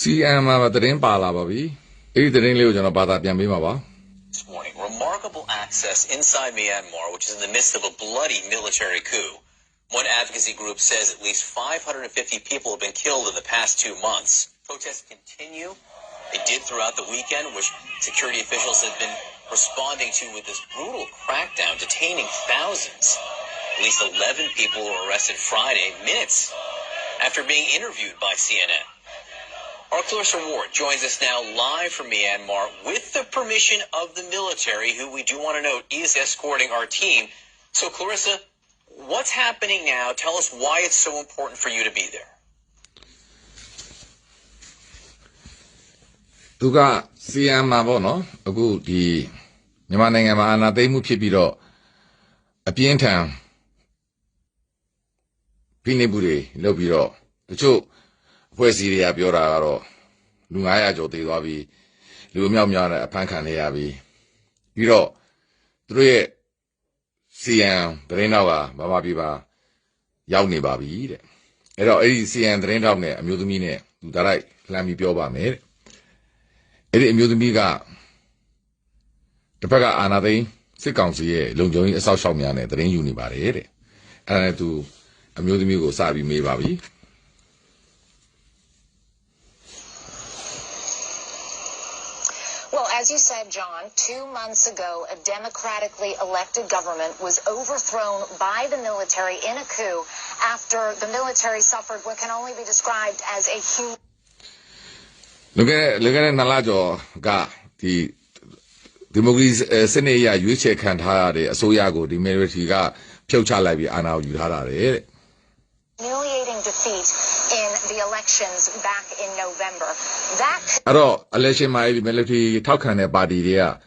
CM မှာသတင်းပါလာပါပြီအဲ့ဒီသတင်းလေးကိုကျွန်တော်ဘာသာပြန်ပေးမှာပါ This morning, remarkable access inside Myanmar, which is in the midst of a bloody military coup. One advocacy group says at least 550 people have been killed in the past 2 months. Protests continue. They did throughout the weekend, which security officials have been responding to with this brutal crackdown, detaining thousands. At least 11 people were arrested Friday, minutes after being interviewed by CNN. Our Clarissa Ward joins us now live from Myanmar with the permission of the military, who we do want to note is escorting our team. So, Clarissa, what's happening now? Tell us why it's so important for you to be there. သူက CM မှာပေါ့နော်အခုဒီမြန်မာနိုင်ငံမှာအာဏာသိမ်းမှုဖြစ်ပြီးတော့အပြင်းထန်ဖိနှိပ်မှုတွေလုပ်ပြီးတော့တချို့အဖွဲ့အစည်းတွေကပြောတာကတော့လူ900ကျော်တည်သွားပြီးလူအမြောက်များနဲ့အဖမ်းခံနေရပြီးပြီးတော့သူတို့ရဲ့ CN သတင်းတော့ကမပြပါရောက်နေပါပြီတဲ့အဲ့တော့အဲ့ဒီ CN သတင်းတော့နဲ့အမျိုးသမီးနဲ့သူဒါလိုက်လှမ်းပြီးပြောပါမယ်တဲ့အဲ့ဒီအမျိုးသမီးကတစ်ဖက်ကအာဏာသိမ်းစစ်ကောင်စီရဲ့လုံခြုံရေးအဆောက်အအုံများနဲ့သတင်းယူနေပါတယ်တဲ့အဲ့ဒါနဲ့သူအမျိုးသမီးကိုစပြီးမေးပါပြီ Well, as you said, John, 2 months ago, a democratically elected government was overthrown by the military in a coup after the military suffered what can only be described as a huge... Look at it, Nalajo, the democracy Senate, you check and hire so yago, the military got Piocha Labi, and now you had it. Humiliating defeat in the elections back in November. That election my military talk on a body there.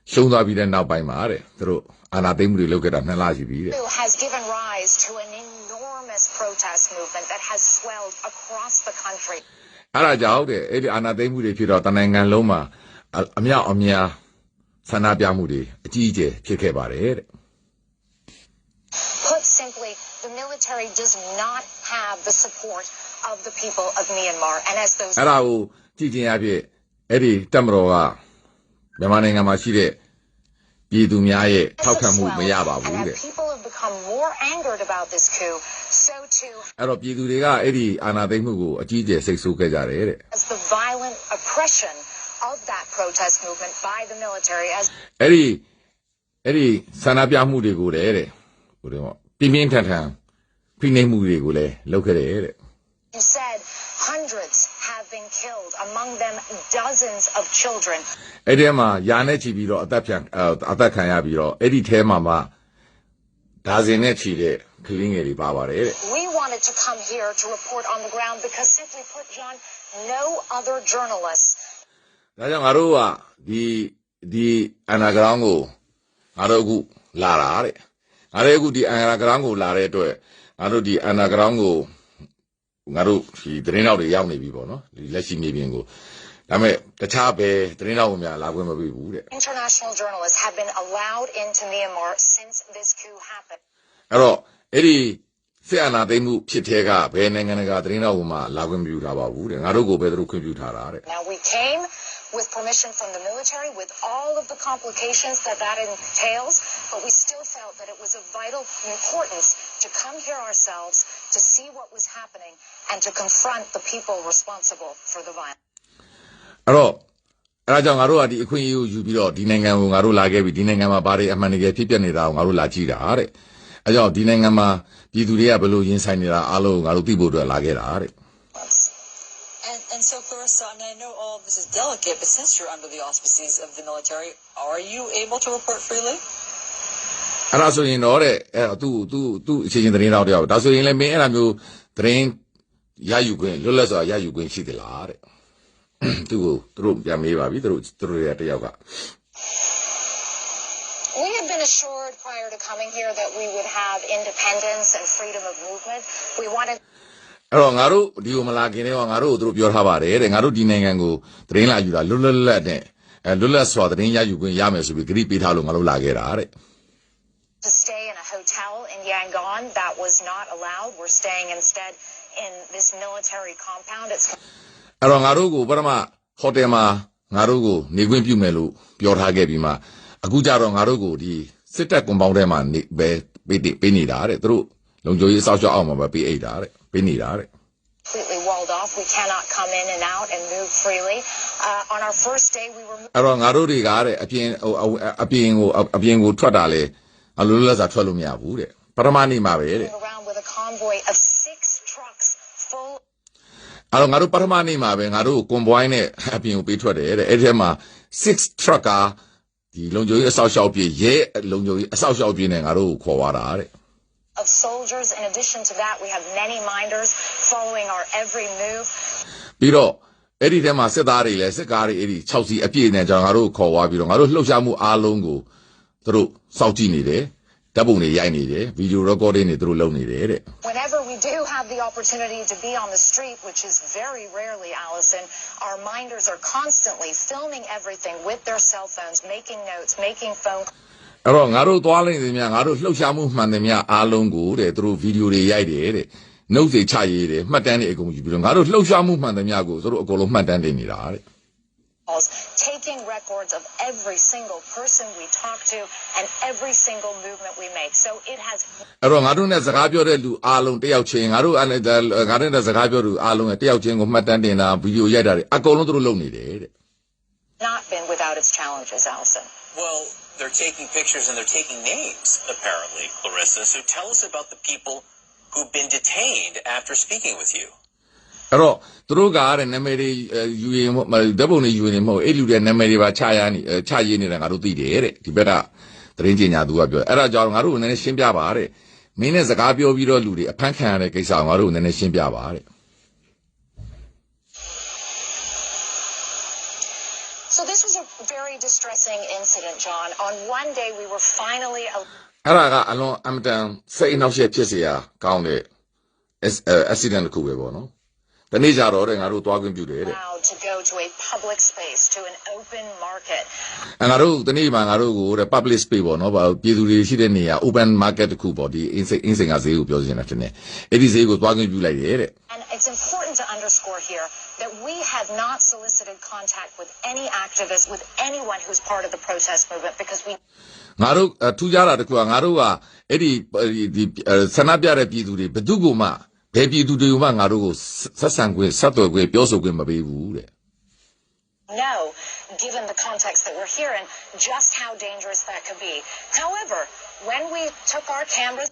Show that we then now by Mare through and I think we look at has given rise to an enormous protest movement that has swelled across the country. Araja, and I think we put out an angle loma, Amia Sanabia Moody, a TJ, Chikebare. Put simply, the military does not have the support of the people of Myanmar. And as those... Arau, teaching Eddie Tamroa, the money Amashide, Pidumiae, Taukamu, Mayaba. And people have become more angered about this coup, so too... Arab Piduria, Eddie, Anademu, a TJ, Sexukajare. As the violent oppression of that protest movement by the military as... Eddie, Sanabia Moody, good, Eddie. Pimienta, Pinemuri, look at it. You said hundreds have been killed, among them dozens of children. Edema, Yanechi Biro, Atakaya Biro, Eddie Temama, Dazinechi, killing Eddie Baba. We wanted to come here to report on the ground because, simply put, John, no other journalists. Arua, the Anagrango, Aragu, Lara. Aregu di Anagrango, Lare, Aro di Anagrango. Naru, he drain out the young people, no? Let's see me bingo. The Chabe, drain out me, la women we would. International journalists have been allowed into Myanmar since this coup happened. Hello, Eddie, Fiana, they move Chitega, Bening and Gadrina Uma, la women you have a wood, and Arugo Pedro computer. Now we came with permission from the military, with all of the complications that entails, but we still felt that it was of vital importance to come here ourselves, to see what was happening, and to confront the people responsible for the violence. Hello, Rajangaru, the Queen you below, Dinangam, Arula gave Dinangama body, and Manigay Pipianida, Arula Chida, Ajo, Dinangama, Diduria below inside Alo, Arutibu, Lagera. And so, Clarissa, and I know all of this is delicate, but since you're under the auspices of the military, are you able to report freely? And also, in order to change the rain out there. That's why in me and you train Yayuguin, Lulas or Yayuguin City Lare. To through Yamiva, through the yoga. We had been assured prior to coming here that we would have independence and freedom of movement. We wanted... Ngaru, Diumalagine, Ngaru, through your Havare, and Ngaru Dinango, train like you, Lula, and Lula saw the Ninya you Yamas with Grippy Halungaru Lagere. To stay in a hotel in Yangon, that was not allowed. We're staying instead in this military compound. It's အဲ့တော့ငါတို့ကိုပထမဟိုတယ်မှာငါတို့ကိုနေခွင့်ပြုမယ်လို့ပြောထားခဲ့ပြီးမှအခုကြတော့ငါတို့ကိုဒီစစ်တပ်ကွန်ပေါင်းထဲမှာနေပဲပေးနေတာတဲ့သူတို့လုံခြုံရေးစောင့်ရှောက်အောင်မှာပဲပေးအိတ်တာတဲ့ပေးနေတာတဲ့ completely walled off. We cannot come in and out and move freely. On our first day, we were အဲ့တော့ငါတို့တွေကတဲ့အပြင်ကိုထွက်တာလေအလိုလိုစားထွက်လို့မရဘူးတဲ့ပထမနေ့မှာပဲတဲ့ moving around with a convoy of 6 trucks full အဲ့တော့ငါတို့ပထမနေ့မှာပဲငါတို့ကွန်ဘွိုင်းနဲ့အပြင်ကိုပေးထွက်တယ်တဲ့အဲ့ဒီမှာ6 truck ကဒီလုံခြုံရေးအစောက်ရှောက်ပြေးရဲလုံခြုံရေးအစောက်ရှောက်ပြေးနဲ့ငါတို့ကိုခေါ်သွားတာတဲ့ of soldiers. In addition to that, we have many minders following our every move. ပြီးတော့အဲ့ဒီထဲမှာစစ်သားတွေလည်းစစ်ကားတွေအဲ့ဒီ6စီအပြည့်နဲ့ကျွန်တော်ငါတို့ခေါ်သွားပြီးတော့ငါတို့လှုပ်ရှားမှုအားလုံးကိုသူတို့စောင့်ကြည့်နေတယ်ဓာတ်ပုံတွေရိုက်နေတယ်ဗီဒီယို recording တွေသူတို့လုပ်နေတယ်တဲ့ Whenever we do have the opportunity to be on the street, which is very rarely, Allison, our minders are constantly filming everything with their cell phones, making notes, making phone calls. အဲ့တော့ငါတို့သွားလိုက်နေမြငါတို့လှုပ်ရှားမှုမှန်တယ်မြအားလုံးကိုတဲ့သူတို့ဗီဒီယိုတွေရိုက်တယ်တဲ့နှုတ်စိတ်ချရေးတယ်မှတ်တမ်းတွေအကုန်ယူပြီးတော့ငါတို့လှုပ်ရှားမှုမှန်တယ်မြကိုသူတို့အကုန်လုံးမှတ်တမ်းတင်နေတာတဲ့ Taking records of every single person we talk to and every single movement we make. So it has အဲ့တော့ငါတို့နဲ့စကားပြောတဲ့လူအားလုံးတယောက်ချင်းငါတို့အဲ့ငါတို့နဲ့စကားပြောသူအားလုံးရဲ့တယောက်ချင်းကိုမှတ်တမ်းတင်တာဗီဒီယိုရိုက်တာတွေအကုန်လုံးသူတို့လုပ်နေတယ်တဲ့ not been without its challenges, Allison. Well, they're taking pictures and they're taking names, apparently, Clarissa. So tell us about the people who've been detained after speaking with you. အဲ့တော့သူတို့ကတဲ့နာမည်တွေယူရင်ဓာတ်ပုံတွေယူရင်မဟုတ်အဲ့လူတွေနာမည်တွေပါချရေးနေတာငါတို့သိတယ်တဲ့ဒီဘက်ကသတင်းကြေညာသူကပြောအဲ့ဒါကြောင့်ငါတို့နည်းနည်းရှင်းပြပါတဲ့မင်းနဲ့စကားပြောပြီးတော့လူတွေအဖမ်းခံရတဲ့ကိစ္စကိုငါတို့နည်းနည်းရှင်းပြပါတဲ့ So this was a very distressing incident, John. On one day, we were finally အဲ့ဒါကအလွန်အမတန်စိတ်အနှောက်အယှက်ဖြစ်เสียကောင်းတဲ့ accident တစ်ခုပဲပေါ့နော်တနေ့ကြတော့တဲ့ငါတို့သွားခွင့်ပြုတယ်တဲ့ allowed to go to a public space, to an open market. ငါတို့တနေ့မှာငါတို့ကိုတဲ့ public space ပေါ့နော်ပြည်သူတွေရှိတဲ့နေရာ open market တစ်ခုပေါ့ဒီအင်းစိန်ကဈေးကိုပြောချင်တာဖြစ်နေအဲ့ဒီဈေးကိုသွားခွင့်ပြုလိုက်တယ်တဲ့ And it's important to underscore here that we have not solicited contact with any activist, with anyone who's part of the protest movement, because we ငါတို့ထူးခြားတာတစ်ခုကငါတို့ကအဲ့ဒီဆန္ဒပြတဲ့ပြည်သူတွေဘယ်သူကမှဘယ်ပြည်သူတွေကမှငါတို့ကိုဆက်ဆံခွင့်ဆက်သွယ်ခွင့်ပြောဆိုခွင့်မပေးဘူးတဲ့ know, given the context that we're here in, just how dangerous that could be. However, when we took our cameras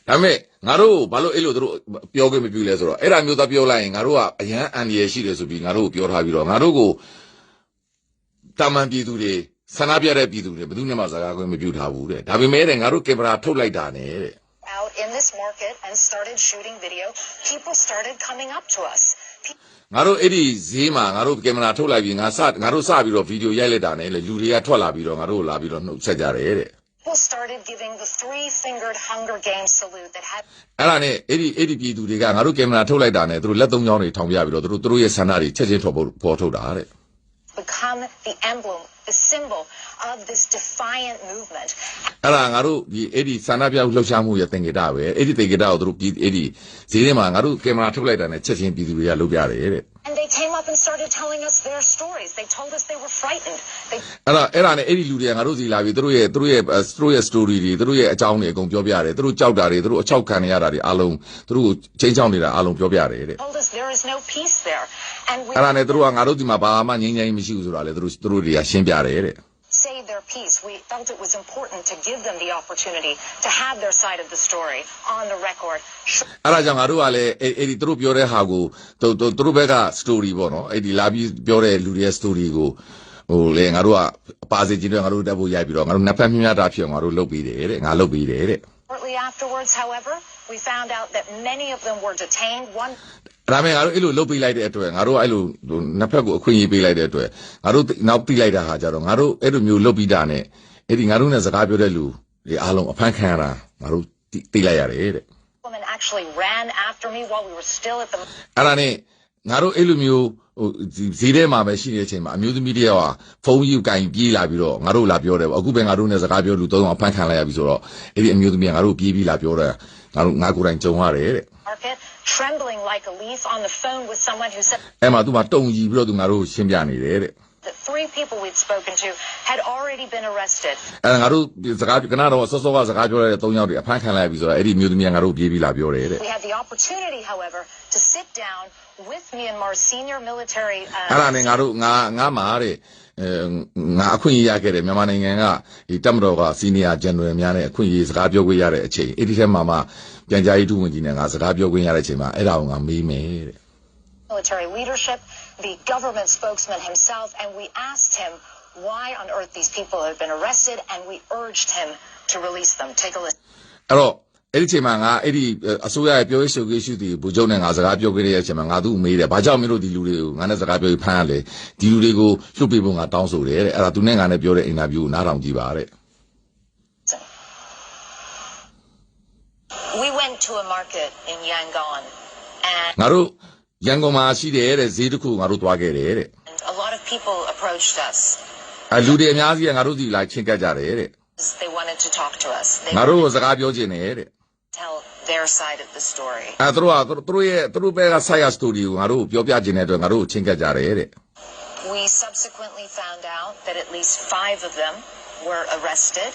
ဒါပေမဲ့ငါတို့ဘာလို့အဲ့လိုတို့ပြောခွင့်မပြုလဲဆိုတော့အဲ့ဒါမျိုးသားပြောလိုက်ရင်ငါတို့ကအရန်အန်ရယ်ရှိတယ်ဆိုပြီးငါတို့ကိုပြောထားပြီးတော့ငါတို့ကိုတာမန်ပြည်သူတွေဆန္ဒပြတဲ့ပြည်သူတွေဘယ်သူမှစကားခွင့်မပြုထားဘူးတဲ့ဒါပေမဲ့တဲ့ငါတို့ကင်မရာထုတ်လိုက်တာနဲ့တဲ့ out in this market and started shooting video, people started coming up to us. ငါတို့အဲ့ဒီဈေးမှာငါတို့ကင်မရာထုတ်လိုက်ပြီးငါတို့စပြီးတော့ဗီဒီယိုရိုက်လိုက်တာနဲ့လေလူတွေကထွက်လာပြီးတော့ငါတို့လာပြီးတော့နှုတ်ဆက်ကြတယ်တဲ့ People started giving the three-fingered Hunger Games salute that had အဲ့ဒါနဲ့အဲ့ဒီပြည်သူတွေကငါတို့ကင်မရာထုတ်လိုက်တာနဲ့သူတို့လက်သုံးချောင်းတွေထောင်ပြပြီးတော့သူတို့ရဲ့ဆန္ဒတွေချက်ချင်းပေါ်ထုတ်တာတဲ့ become the emblem, the symbol of this defiant movement. အဲ့ဒါငါတို့ဒီအဲ့ဒီဆန္ဒပြလှုပ်ရှားမှုရဲ့သင်္ကေတပဲအဲ့ဒီသင်္ကေတကိုသူတို့အဲ့ဒီဈေးထဲမှာငါတို့ကင်မရာထုတ်လိုက်တာနဲ့ချက်ချင်းပြည်သူတွေကလုပ်ပြတယ်တဲ့ And they came up and started telling us their stories. They told us they were frightened. They အဲ့ဒါနဲ့အဲ့ဒီလူတွေကငါတို့စီလာပြီးသူတို့ရဲ့ story တွေသူတို့ရဲ့အကြောင်းတွေအကုန်ပြောပြတယ်သူတို့ကြောက်တာတွေသူတို့အချောက်ခံနေရတာတွေအလုံးသူတို့ကိုချင်းချောင်းနေတာအလုံးပြောပြတယ်တဲ့ told us there is no peace there. And we အဲ့ဒါနဲ့သူတို့ကငါတို့ဒီမှာဘာမှငြိမ်းချမ်းမရှိဘူးဆိုတာလေသူတို့တွေကရှင်းပြတယ်တဲ့ save their peace. We felt it was important to give them the opportunity to have their side of the story on the record. အဲ့ဒါကြောင့်ငါတို့ကလည်းအဲ့ဒီသူတို့ပြောတဲ့ဟာကိုသူတို့ဘက်က story ပေါ့နော်အဲ့ဒီလာပြီးပြောတဲ့လူတွေရဲ့ story ကိုဟိုလေငါတို့ကအပါစေခြင်းတွေငါတို့တက်ဖို့ရိုက်ပြီးတော့ငါတို့နှစ်ဖက်မျှတာဖြစ်အောင်ငါတို့လုပ်ပြီးတယ်တဲ့ငါလုပ်ပြီးတယ်တဲ့ Shortly afterwards, however, we found out that many of them were detained. One ဒါပေမဲ့ငါတို့အဲ့လိုလုပ်ပေးလိုက်တဲ့အတွက်ငါတို့အဲ့လိုနှစ်ဖက်ကိုအခွင့်အရေးပေးလိုက်တဲ့အတွက်ငါတို့နောက်ပြီးလိုက်တာဟာကြတော့ငါတို့အဲ့လိုမျိုးလုပ်ပြီးတာနဲ့အဲ့ဒီငါတို့နဲ့စကားပြောတဲ့လူဒီအားလုံးအဖမ်းခံရတာငါတို့သိလိုက်ရတယ်တဲ့ woman actually ran after me while we were still at the အဲ့ဒါနဲ့ငါတို့အဲ့လိုမျိုးဟိုဈေးထဲမှာပဲရှိတဲ့အချိန်မှာအမျိုးသမီးတယောက်ကဖုန်းယူကင်ပြေးလာပြီးတော့ငါတို့လာပြောတယ်ပေါ့အခုပဲငါတို့နဲ့စကားပြောလူသုံးအောင်အဖမ်းခံလိုက်ရပြီဆိုတော့အဲ့ဒီအမျိုးသမီးကငါတို့ပြေးပြီးလာပြောတယ်ငါကိုယ်တိုင်ကြုံရတယ်တဲ့ market trembling like a leaf on the phone with someone who said အဲ့မှာသူကတုံကြီးပြီးတော့သူငါတို့ရှင်းပြနေတယ်တဲ့ that 3 people we'd spoken to had already been arrested. အဲ့ငါတို့စကားကနတော့စောစောကစကားပြောတဲ့3ယောက်တွေအဖမ်းခံလိုက်ပြီဆိုတော့အဲ့ဒီမျိုးသမီးကငါတို့ပြေးပြီးလာပြောတယ်တဲ့ We had the opportunity, however, to sit down with Myanmar's senior military အဲ့ဒါနဲ့ငါတို့ငါမှာတဲ့ငါအခွင့်အရေးရခဲ့တယ်မြန်မာနိုင်ငံကဒီတပ်မတော်ကစီနီယာဂျန်နယ်များနဲ့အခွင့်အရေးစကားပြောခွင့်ရတဲ့အချိန်အဲ့ဒီထဲမှာပြန်ကြားရေးဒုဝန်ကြီးနဲ့ငါစကားပြောခွင့်ရတဲ့အချိန်မှာအဲ့ဒါကိုငါမေးမယ်တဲ့ military leadership, the government spokesman himself, and we asked him why on earth these people had been arrested, and we urged him to release them. Take a listen. အဲ့တော့အဲ့ဒီချိန်မှာငါအဲ့ဒီအစိုးရရဲ့ပြောရေးဆိုခွင့်ရှိသူဘူချုပ်နဲ့ငါစကားပြောခဲ့တဲ့အချိန်မှာငါသူ့မေးတယ်ဘာကြောင့်မင်းတို့ဒီလူတွေကိုငါနဲ့စကားပြောပြီးဖမ်းရလဲဒီလူတွေကိုလွတ်ပေးဖို့ငါတောင်းဆိုတယ်တဲ့အဲ့ဒါသူနဲ့ငါနဲ့ပြောတဲ့အင်တာဗျူးကိုနားထောင်ကြည့်ပါတဲ့ We went to a market in Yangon, and ငါတို့ရန်ကုန်မှာရှိတယ်တဲ့ဈေးတစ်ခုငါတို့သွားခဲ့တယ်တဲ့ a lot of people approached us. အဲ့လူတွေအများကြီးကငါတို့ဒီလာချင်းကပ်ကြတယ်တဲ့ They wanted to talk to us. They ငါတို့ကိုစကားပြောချင်တယ်တဲ့ tell their side of the story. အဲ့သူတို့ဘက်ကဆိုင်ရာစတိုရီကိုငါတို့ပြောပြချင်တဲ့အတွက်ငါတို့ကိုချင်းကပ်ကြတယ်တဲ့ We subsequently found out that at least 5 of them were arrested.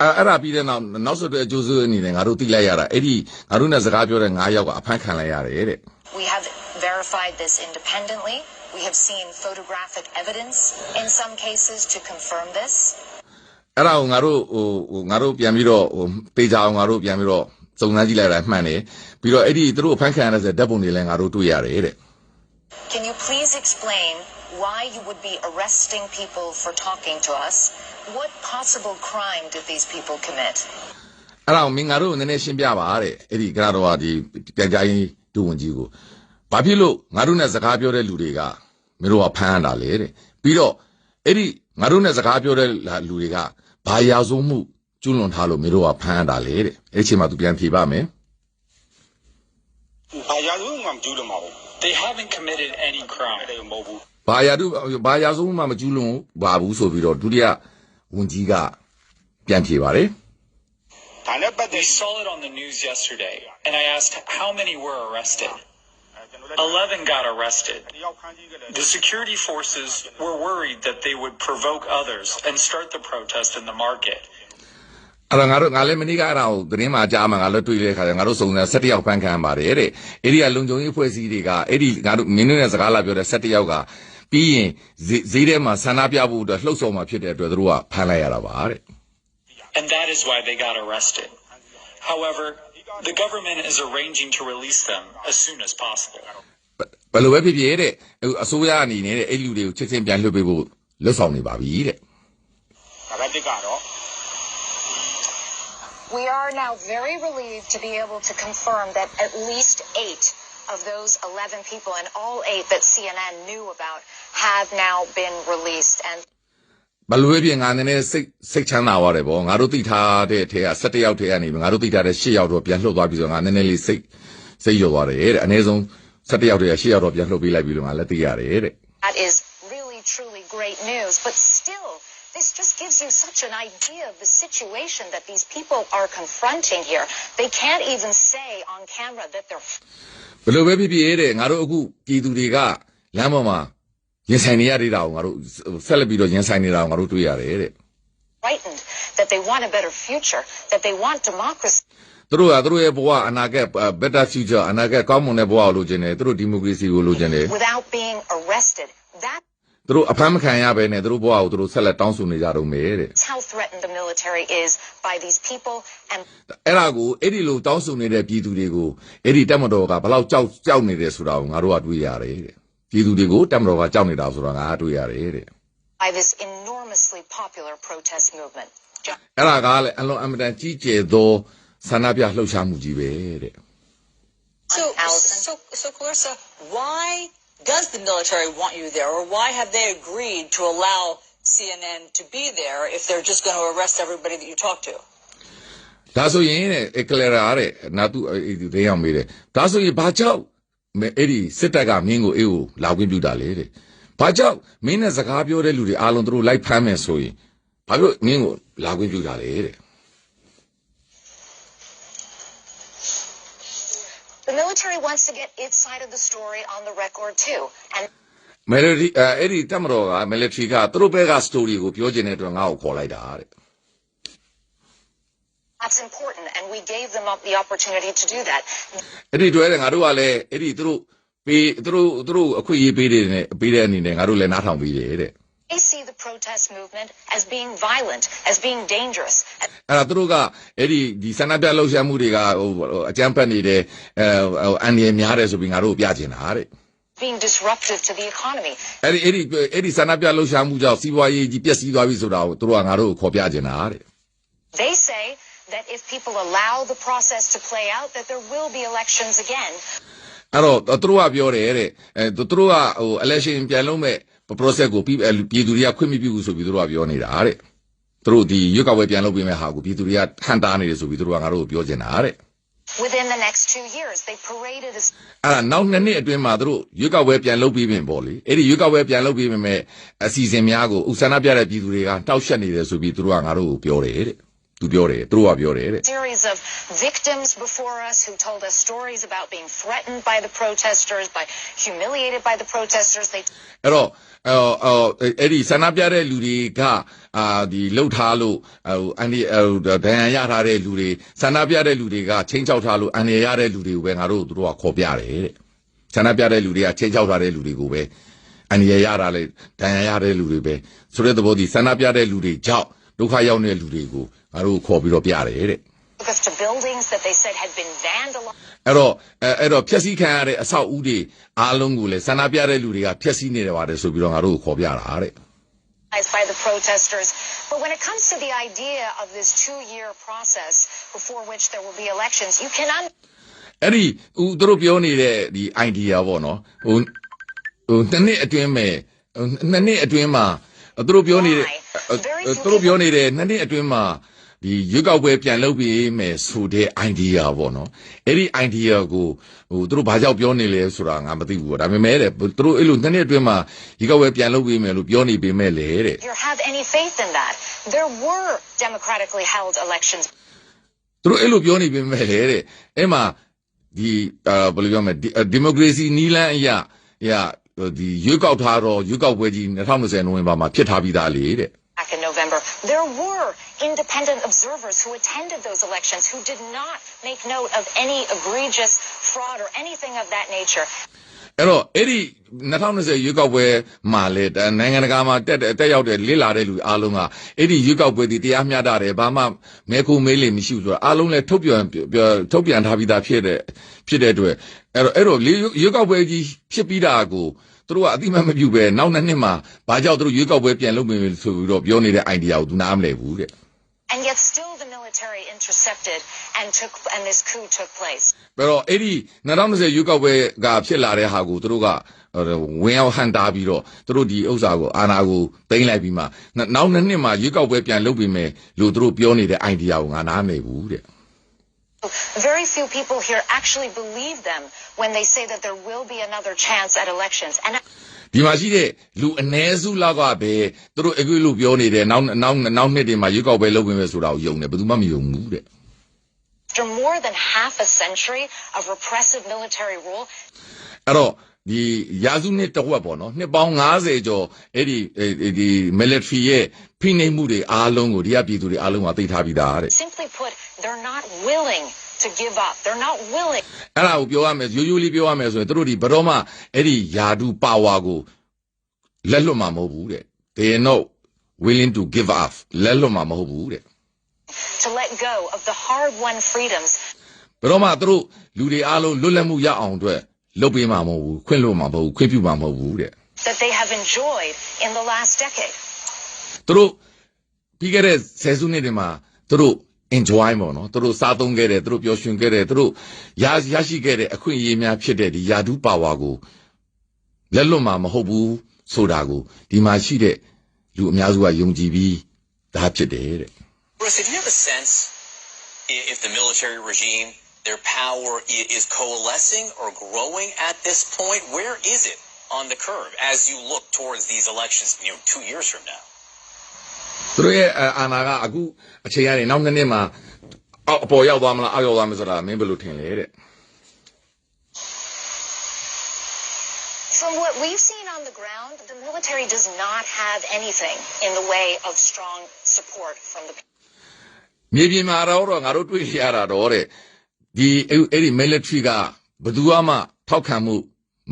အဲ့ဒါပြီးတဲ့နောက်ဆက်တွဲအကျိုးဆက်အနေနဲ့ငါတို့သိလိုက်ရတာအဲ့ဒီငါတို့နဲ့စကားပြောတဲ့9ယောက်ကအဖမ်းခံလိုက်ရတယ်တဲ့ We have verified this independently. We have seen photographic evidence in some cases to confirm this. အဲ့ဒါကိုငါတို့ပြန်ပြီးတော့ပေချာအောင်ငါတို့ပြန်ပြီးတော့စုံစမ်းကြည့်လိုက်တာမှန်တယ်ပြီးတော့အဲ့ဒီသူတို့ဖမ်းခံရတဲ့ဓာတ်ပုံတွေလည်းငါတို့တွေ့ရတယ်တဲ့ Can you please explain why you would be arresting people for talking to us? What possible crime did these people commit? အဲ့ဒါကိုမင်းငါတို့နည်းနည်းရှင်းပြပါတဲ့အဲ့ဒီကတော့ဒီပြန်ကြားရေးဒုဝန်ကြီးကိုဘာဖြစ်လို့ငါတို့နဲ့စကားပြောတဲ့လူတွေကမင်းတို့ကဖမ်းရတာလေတဲ့ပြီးတော့အဲ့ဒီငါတို့နဲ့စကားပြောတဲ့လူတွေကဘာရာဇဝမှုကျွလွန်ထားလို့မင်းတို့ကဖမ်းရတာလေတဲ့အဲ့ဒီအချိန်မှာသူပြန်ဖြေပါမယ် ဘာရာဇဝမှုမှမကျူးလွန်ပါဘူး They haven't committed any crime. တယ်မဟုတ်ဘူး ဘာရာဇဝမှုမှမကျွလွန်ပါဘူးဆိုပြီးတော့ဒုတိယဝန်ကြီးကပြန်ဖြေပါတယ် ဒါနဲ့ပတ်သက် We saw it on the news yesterday, and I asked how many were arrested. 11 got arrested. တယောက်ဖမ်းဆီးခဲ့တယ် The security forces were worried that they would provoke others and start the protest in the market. အဲ့တော့ငါလည်းမနေ့ကအဲ့ဒါကိုသတင်းမှာကြားမှာငါလည်းတွေ့တဲ့ခါကျငါတို့စုံစမ်း17ယောက်ဖမ်းခံပါတယ်တဲ့အဲ့ဒီကလုံခြုံရေးဖွဲ့စည်းတွေကအဲ့ဒီငါတို့မင်းတို့နဲ့စကားလာပြောတဲ့17ယောက်ကပြီးရင်ဈေးထဲမှာဆန္ဒပြဖို့အတွက်လှုပ်ဆောင်မှာဖြစ်တဲ့အတွက်သူတို့ကဖမ်းလိုက်ရတာပါတဲ့ And that is why they got arrested. However, the government is arranging to release them as soon as possible. ဘယ်လိုပဲဖြစ်ဖြစ်တဲ့အစိုးရအနေနဲ့အဲ့လူတွေကိုချက်ချင်းပြန်လွှတ်ပေးဖို့လှုပ်ဆောင်နေပါပြီတဲ့ ဒါပဲတစ်ကတော့ We are now very relieved to be able to confirm that at least 8 of those 11 people and all 8 that CNN knew about have now been released. And ဘယ်လိုပဲဖြစ်ငါနည်းနည်းစိတ်ချမ်းသာသွားတယ်ပေါ့ငါတို့သိထားတဲ့ထဲက17ယောက်ထဲကနေငါတို့သိထားတဲ့8ယောက်တော့ပြန်လှုပ်သွားပြီဆိုတော့ငါနည်းနည်းလေးစိတ်လျော့သွားတယ်တဲ့အနည်းဆုံး17ယောက်ထဲက8ယောက်တော့ပြန်လှုပ်ပေးလိုက်ပြီလို့ငါလည်းသိရတယ်တဲ့ that is really, truly great news. But still, this just gives you such an idea of the situation that these people are confronting here. They can't even say on camera that they're ဘယ်လိုပဲဖြစ်ဖြစ်တဲ့ငါတို့အခုပြည်သူတွေကလမ်းပေါ်မှာရင်ဆိုင်နေရတဲ့တာကိုငါတို့ဆက်လက်ပြီးတော့ရင်ဆိုင်နေတာကိုငါတို့တွေ့ရတယ်တဲ့ frightened, that they want a better future, that they want democracy. သူတို့ရဲ့ဘဝအနာဂတ် better future အနာဂတ်ကောင်းမွန်တဲ့ဘဝကိုလိုချင်တယ်သူတို့ဒီမိုကရေစီကိုလိုချင်တယ် Without being arrested. That သူတို့အဖမ်းမခံရဘဲနဲ့သူတို့ဘဝကိုသူတို့ဆက်လက်တောင်းဆိုနေကြတော့မယ်တဲ့ is how threatened the military is by these people. And အဲ့ဒါကိုအဲ့ဒီလိုတောင်းဆိုနေတဲ့ပြည်သူတွေကိုအဲ့ဒီတပ်မတော်ကဘလောက်ကြောက်နေတယ်ဆိုတာကိုငါတို့ကတွေ့ရတယ်တဲ့ပြည်သူတွေကိုတပ်မတော်ကကြောက်နေတာဆိုတာငါကတွေ့ရတယ်တဲ့ by this enormously popular protest movement. အဲ့ဒါကလည်းအလွန်အမတန်ကြီးကျယ်သောဆန္ဒပြလှုပ်ရှားမှုကြီးပဲတဲ့ So Clarissa, why does the military want you there, or why have they agreed to allow CNN to be there if they're just going to arrest everybody that you talk to? ဒါဆိုရင်တဲ့ကလရာတဲ့နာသူဒေးအောင်မေးတယ်ဒါဆိုရင်ဘာကြောင့်အဲ့ဒီစစ်တပ်ကမင်းကိုအေးကိုလာခွင့်ပြုတာလေတဲ့ဘာကြောင့်မင်းနဲ့စကားပြောတဲ့လူတွေအားလုံးသူတို့လိုက်ဖမ်းမယ်ဆိုရင်ဘာလို့မင်းကိုလာခွင့်ပြုတာလေတဲ့ The military wants to get its side of the story on the record too. And military အဲ့ဒီတမတော်က military ကသူတို့ဘက်က story ကိုပြောချင်တဲ့အတွက်ငါ့ကိုခေါ်လိုက်တာတဲ့ that's important, and we gave them up the opportunity to do that. အဲ့ဒီတွေ့တဲ့ငါတို့ကလည်းအဲ့ဒီသူတို့အခွင့်အရေးပေးတဲ့အနေနဲ့ငါတို့လည်းနားထောင်ပေးတယ်တဲ့ They see the protest movement as being violent, as being dangerous. အဲ့ဒါသူတို့ကအဲ့ဒီဆန္ဒပြလှုပ်ရှားမှုတွေကအကြမ်းဖက်နေတယ်အန်ရများတယ်ဆိုပြီးငါတို့ပြချင်တာတဲ့ being disruptive to the economy. အဲ့ဒီဆန္ဒပြလှုပ်ရှားမှုကြောင့်စီးပွားရေးကြီးပျက်စီးသွားပြီဆိုတာကိုသူတို့ကငါတို့ကိုခေါ်ပြချင်တာတဲ့ They say that if people allow the process to play out, that there will be elections again. အဲ့တော့သူတို့ကပြောတယ်တဲ့သူတို့ကelection ပြန်လုပ်မဲ့ process ကိုပြည်သူတွေကခွင့်မပြုဘူးဆိုပြီးသူတို့ကပြောနေတာတဲ့သူတို့ဒီရွေးကောက်ပွဲပြန်လုပ်ပေးမဲ့ဟာကိုပြည်သူတွေကဟန်တားနေတယ်ဆိုပြီးသူတို့ကငါတို့ကိုပြောချင်တာတဲ့ Within the next 2 years, they paraded as အဲ့ဒါနောက်2နှစ်အတွင်းမှာသူတို့ရွေးကောက်ပွဲပြန်လုပ်ပြီးပြင်ပေါ့လေအဲ့ဒီရွေးကောက်ပွဲပြန်လုပ်ပြီးပြင်မဲ့အစီအစဉ်များကိုဥဆန္ဒပြတဲ့ပြည်သူတွေကတောက်ရှက်နေတယ်ဆိုပြီးသူတို့ကငါတို့ကိုပြောတယ်တဲ့သူတို့ကပြောတယ်တဲ့ series of victims before us who told us stories about being threatened by the protesters, by humiliated by the protesters. They အဲ့တော့အဲ့ဒီဆန္ဒပြတဲ့လူတွေကဒီလှုပ်ထားလို့အန်ဒီဒဏ်ရာရထားတဲ့လူတွေဆန္ဒပြတဲ့လူတွေကချင်းချောက်ထားလို့အန်ရရတဲ့လူတွေကိုပဲငါတို့တို့ကခေါ်ပြတယ်တဲ့ဆန္ဒပြတဲ့လူတွေကချင်းချောက်ထားတဲ့လူတွေကိုပဲအန်ရရတာလေဒဏ်ရာရတဲ့လူတွေပဲဆိုတဲ့သဘောဒီဆန္ဒပြတဲ့လူတွေကြောင့်ဒုက္ခရောက်နေတဲ့လူတွေကိုငါတို့ခေါ်ပြီးတော့ပြတယ်တဲ့ took us to buildings that they said had been vandalized. အဲ့တော့ဖျက်ဆီးခံရတဲ့အဆောက်အဦတွေအားလုံးကိုလည်းဆန္ဒပြတဲ့လူတွေကဖျက်ဆီးနေတယ်ပါတယ်ဆိုပြီးတော့ငါတို့ကိုခေါ်ပြတာတဲ့ By the protesters. But when it comes to the idea of this 2-year process before which there will be elections, you cannot အဲ့ဒီသူတို့ပြောနေတဲ့ဒီ idea ပေါ့နော်ဟို2နှစ်အတွင်းမှာသူတို့ပြောနေတဲ့2နှစ်အတွင်းမှာဒီရွေးကောက်ပွဲပြန်လုပ်ပြီးမယ်ဆိုတဲ့ idea ပေါ့နော်အဲ့ဒီ idea ကိုသူတို့ဘာကြောင့်ပြောနေလဲဆိုတာငါမသိဘူးပေါ့ဒါပေမဲ့တဲ့သူတို့အဲ့လို2နှစ်အတွင်းမှာရွေးကောက်ပွဲပြန်လုပ်ပြီးမယ်လို့ပြောနေပေမဲ့လေတဲ့ you have any faith in that. There were democratically held elections. သူတို့အဲ့လိုပြောနေပေမဲ့လေတဲ့အဲ့မှာဒီဘယ်လိုပြောမလဲဒီမိုကရေစီနီးလန်းအရာဒီရွေးကောက်ထားတော့ရွေးကောက်ပွဲကြီး2020နိုဝင်ဘာမှာဖြစ်ထားပြီးသားလေတဲ့ Back in November, there were independent observers who attended those elections who did not make note of any egregious fraud or anything of that nature. အဲ့တော့အဲ့ဒီ2020ရွေးကောက်ပွဲမှာလေနိုင်ငံတကာမှာတက်ရောက်တဲ့လေ့လာတဲ့လူအားလုံးကအဲ့ဒီရွေးကောက်ပွဲဒီတရားမျှတတယ်ဘာမှမဲခိုးမေးလေမရှိဘူးဆိုတော့အားလုံးလည်းထုတ်ပြန်ထားပြီးသားဖြစ်တဲ့အတွက်အဲ့တော့ရွေးကောက်ပွဲကြီးဖြစ်ပြီးတာကိုသူတို့ကအတိမတ်မပြုပဲနောက်2နှစ်မှာဘာကြောင့်သူတို့ရွေးကောက်ပွဲပြန်လုပ်မယ်ဆိုပြီးတော့ပြောနေတဲ့ idea ကိုသူနားမလည်ဘူးတဲ့ And yet still the military intercepted and this coup took place. ပြီးတော့အဲ့ဒီ2020ရွေးကောက်ပွဲကဖြစ်လာတဲ့ဟာကိုသူတို့ကဝင်အောင်ဟန်တာပြီးတော့သူတို့ဒီဥစ္စာကိုအာဏာကိုသိမ်းလိုက်ပြီးမှနောက်2နှစ်မှာရွေးကောက်ပွဲပြန်လုပ်ပြီးမယ်လို့သူတို့ပြောနေတဲ့ idea ကိုငါနားမလည်ဘူးတဲ့ Very few people here actually believe them when they say that there will be another chance at elections. And ဒီမှာရှိတဲ့လူအ ਨੇ စုလောက်ကပဲသူတို့အခုလို့ပြောနေတဲ့နောက်နှစ်တွေမှာရွေးကောက်ပွဲလုပ်ပြီးမယ်ဆိုတာကိုယုံတယ်ဘယ်သူမှမယုံဘူးတဲ့ after more than half a century of repressive military rule, အဲ့တော့ဒီရာစုနှစ်တစ်ဝက်ပေါ့နော်နှစ်ပေါင်း90ကျော်အဲ့ဒီ military ရဲ့ဖိနှိပ်မှုတွေအားလုံးကိုဒီကပြည်သူတွေအားလုံးကသိထားပြီးသားတဲ့ simply put, they're not willing to give up. They're not willing. အဲ့ဒါကိုပြောရမယ်ရိုးလေးပြောရမယ်ဆိုရင်တို့ဒီဘတော်မှအဲ့ဒီယာဒူပါဝါကိုလက်လွတ်မှာမဟုတ်ဘူးတဲ့ they are not willing to give up လက်လွတ်မှာမဟုတ်ဘူးတဲ့ to let go of the hard-won freedoms ဘတော်မှတို့လူတွေအားလုံးလွတ်လပ်မှုရအောင်အတွက်လုပ်ပေးမှာမဟုတ်ဘူးခွင့်လွတ်မှာမဟုတ်ဘူးခွင့်ပြုမှာမဟုတ်ဘူးတဲ့ that they have enjoyed in the last decade. တို့ပြီးခဲ့တဲ့ဆယ်စုနှစ်တွေမှာတို့ enjoy ပေါ့နော်တို့စားသုံးခဲ့တယ်တို့ပျော်ရွှင်ခဲ့တယ်တို့ရရှိခဲ့တဲ့အခွင့်အရေးများဖြစ်တဲ့ဒီယာဒူပါဝါကိုလက်လွတ်မှာမဟုတ်ဘူးဆိုတာကိုဒီမှာရှိတဲ့လူအများစုကယုံကြည်ပြီးဒါဖြစ်တယ်တဲ့ Bruce, if you have a sense if the military regime, their power is coalescing or growing at this point, where is it on the curve as you look towards these elections, 2 years from now? တို့ရဲ့အာဏာကအခုအချိန်ကနေနောက်2နှစ်မှာအပေါ်ရောက်သွားမလားအောက်ရောက်သွားမလားဆိုတာမင်းဘယ်လိုထင်လဲတဲ့ From what we've seen on the ground, the military does not have anything in the way of strong support from the မြေပြင်မှာတော့ငါတို့တွေ့ရတာတော့တဲ့ဒီအဲ့ဒီ military ကဘယ်သူမှထောက်ခံမှု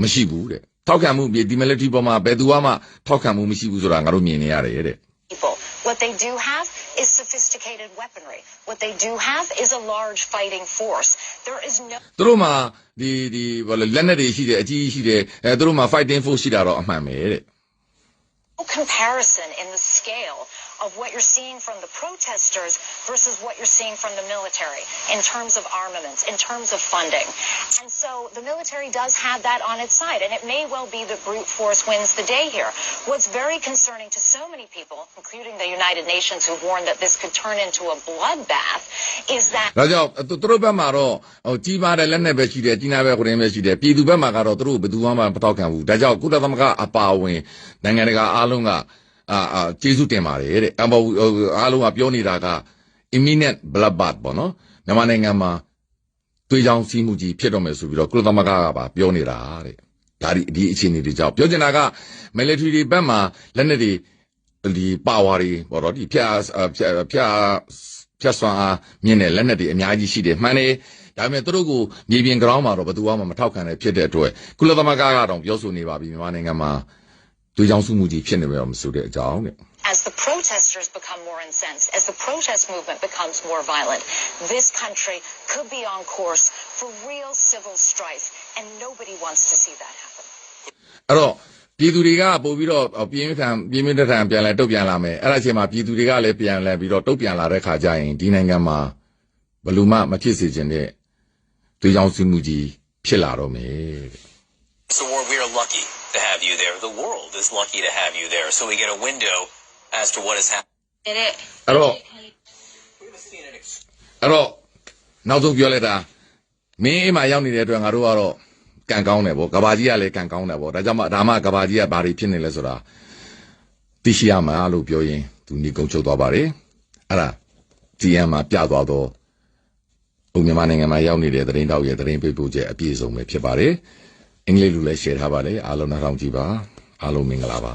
မရှိဘူးတဲ့ထောက်ခံမှုဒီ military ပေါ်မှာဘယ်သူမှထောက်ခံမှုမရှိဘူးဆိုတာငါတို့မြင်နေရတယ်တဲ့ people. What they do have is sophisticated weaponry. What they do have is a large fighting force. There is no သူတို့မှာဒီဘာလဲလက်နက်တွေရှိတယ်အကြီးရှိတယ်သူတို့မှာ fighting force ရှိတာတော့အမှန်ပဲတဲ့ comparison in the scale of what you're seeing from the protesters versus what you're seeing from the military in terms of armaments, in terms of funding. And so the military does have that on its side, and it may well be that brute force wins the day here. What's very concerning to so many people, including the United Nations, who warned that this could turn into a bloodbath, is that ဒါကြောင့်သူတို့ဘက်မှာတော့ကြီးမားတဲ့လက်နက်ပဲရှိတယ်ကြီးနာပဲကိုရင်းပဲရှိတယ်ပြည်သူဘက်မှာကတော့သူတို့ဘယ်သူမှမထောက်ခံဘူးဒါကြောင့်ကုလသမဂ္ဂအပါအဝင်နိုင်ငံတကာအားလုံးကကျေးဇူးတင်ပါတယ်တဲ့အားလုံးကပြောနေတာက imminent bloodbath ပေါ့နော်မြန်မာနိုင်ငံမှာသွေးချောင်းစီးမှုကြီးဖြစ်တော့မယ်ဆိုပြီးတော့ကုလသမဂ္ဂကပါပြောနေတာတဲ့ဒါဒီအခြေအနေတွေကြောင့်ပြောချင်တာက military တွေဘက်မှာလက်နက်တွေဒီ power တွေပေါ့နော်ဒီဖြတ်ဆွမ်းအားမြင့်တဲ့လက်နက်တွေအများကြီးရှိတယ်မှန်တယ်ဒါပေမဲ့သူတို့ကိုမြေပြင် ground မှာတော့ဘယ်သူမှမထောက်ခံနိုင်ဖြစ်တဲ့အတွက်ကုလသမဂ္ဂကတော့ပြောဆိုနေပါပြီမြန်မာနိုင်ငံမှာသွေးချောင်းစုမှုကြီးဖြစ်နေမယ်မဆိုတဲ့အကြောင်းတဲ့ as the protesters become more incensed, as the protest movement becomes more violent, this country could be on course for real civil strife, and nobody wants to see that happen. အဲ့တော့ပြည်သူတွေကပို့ပြီးတော့ပြင်းထန်ပြန်လဲတုတ်ပြန်လာမယ်အဲ့ဒါအချိန်မှာပြည်သူတွေကလည်းပြန်လဲပြီးတော့တုတ်ပြန်လာတဲ့ခါကျရင်ဒီနိုင်ငံမှာဘယ်လိုမှမဖြစ်စေချင်တဲ့သွေးချောင်းစုမှုကြီးဖြစ်လာတော့မယ် So we are lucky to have you there. The world is lucky to have you there. So we get a window as to what has happened. အဲ့တော့နောက်ဆုံးပြောလိုက်တာမင်းအိမ်မှာရောက်နေတဲ့အတွက်ငါတို့ကတော့ကံကောင်းတယ်ဗောကဘာကြီးကလည်းကံကောင်းတယ်ဗောဒါကြောင့်မှဒါမှကဘာကြီးကဘာတွေဖြစ်နေလဲဆိုတာသိရှိရမှာလို့ပြောရင်သူညီကုန်းချုပ်သွားပါတယ်အဲ့ဒါ GM မှာပြသွားတော့မြန်မာနိုင်ငံမှာရောက်နေတဲ့သတင်းတောက်ရဲ့သတင်းပေးပို့ချက်အပြည့်စုံပဲဖြစ်ပါတယ်အင်္ဂလိပ်လိုလည်း share ထားပါတယ်အားလုံးနားထောင်ကြည့်ပါအားလုံးမင်္ဂလာပါ